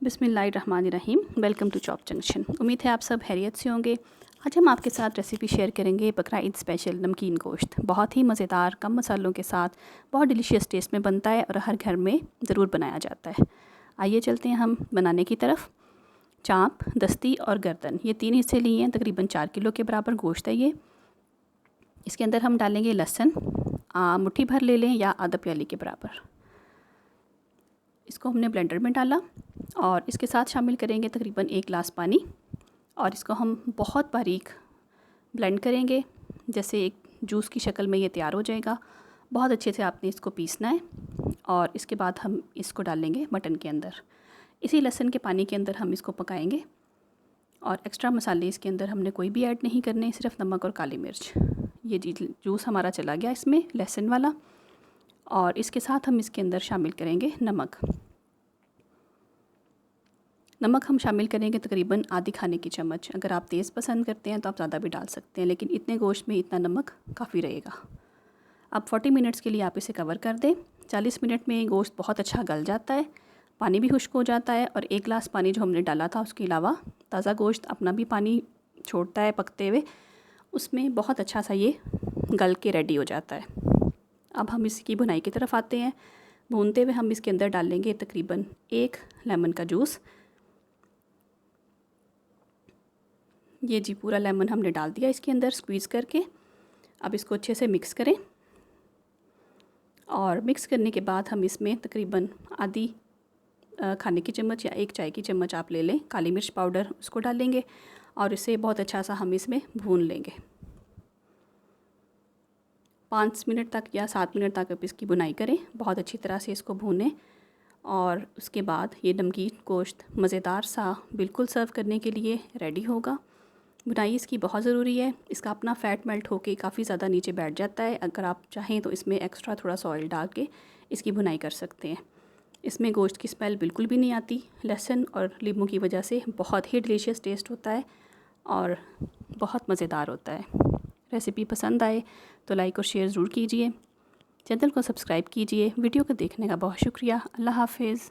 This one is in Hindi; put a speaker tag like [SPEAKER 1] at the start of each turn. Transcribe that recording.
[SPEAKER 1] बिस्मिल्लाहिर्रहमानिर्रहीम। Welcome to chop junction. उम्मीद है आप सब खैरियत से होंगे। आज हम आपके साथ रेसिपी शेयर करेंगे बकरा ईद स्पेशल नमकीन गोश्त। बहुत ही मज़ेदार, कम मसालों के साथ बहुत डिलीशियस टेस्ट में बनता है और हर घर में ज़रूर बनाया जाता है। आइए चलते हैं हम बनाने की तरफ। चाँप, दस्ती और गर्दन, ये 3 हिस्से लिए हैं। तकरीबन 4 किलो के बराबर गोश्त है ये। इसके अंदर हम डालेंगे लहसुन, मुट्ठी भर ले लें या आधा प्याली के बराबर। इसको हमने ब्लेंडर में डाला और इसके साथ शामिल करेंगे तकरीबन 1 गिलास पानी और इसको हम बहुत बारीक ब्लेंड करेंगे, जैसे एक जूस की शक्ल में ये तैयार हो जाएगा। बहुत अच्छे से आपने इसको पीसना है और इसके बाद हम इसको डालेंगे मटन के अंदर। इसी लहसुन के पानी के अंदर हम इसको पकाएंगे और एक्स्ट्रा मसाले इसके अंदर हमने कोई भी ऐड नहीं करने, सिर्फ नमक और काली मिर्च। ये जूस हमारा चला गया इसमें लहसुन वाला। और इसके साथ हम इसके अंदर शामिल करेंगे नमक। नमक हम शामिल करेंगे तकरीबन आधी खाने की चम्मच। अगर आप तेज़ पसंद करते हैं तो आप ज़्यादा भी डाल सकते हैं, लेकिन इतने गोश्त में इतना नमक काफ़ी रहेगा। अब 40 मिनट्स के लिए आप इसे कवर कर दें। 40 मिनट में गोश्त बहुत अच्छा गल जाता है, पानी भी खुश्क हो जाता है और 1 गिलास पानी जो हमने डाला था उसके अलावा ताज़ा गोश्त अपना भी पानी छोड़ता है पकते हुए, उसमें बहुत अच्छा सा ये गल के रेडी हो जाता है। अब हम इसकी भुनाई की तरफ आते हैं। भूनते हुए हम इसके अंदर डालेंगे तकरीबन 1 लेमन का जूस। ये जी पूरा लेमन हमने डाल दिया इसके अंदर स्क्वीज़ करके। अब इसको अच्छे से मिक्स करें और मिक्स करने के बाद हम इसमें तकरीबन आधी खाने की चम्मच या 1 चाय की चम्मच आप ले लें काली मिर्च पाउडर, उसको डालेंगे और इसे बहुत अच्छा सा हम इसमें भून लेंगे। 5 मिनट तक या 7 मिनट तक आप इसकी भुनाई करें, बहुत अच्छी तरह से इसको भूनें। और उसके बाद ये नमकीन गोश्त मज़ेदार सा बिल्कुल सर्व करने के लिए रेडी होगा। भुनाई इसकी बहुत ज़रूरी है, इसका अपना फ़ैट मेल्ट होके काफ़ी ज़्यादा नीचे बैठ जाता है। अगर आप चाहें तो इसमें एक्स्ट्रा थोड़ा सा ऑयल डाल के इसकी भुनाई कर सकते हैं। इसमें गोश्त की स्मेल बिल्कुल भी नहीं आती। लहसुन और नींबू की वजह से बहुत ही डिलीशियस टेस्ट होता है और बहुत मज़ेदार होता है। रेसिपी पसंद आए तो लाइक और शेयर ज़रूर कीजिए। चैनल को सब्सक्राइब कीजिए। वीडियो को देखने का बहुत शुक्रिया। अल्लाह हाफ़िज़।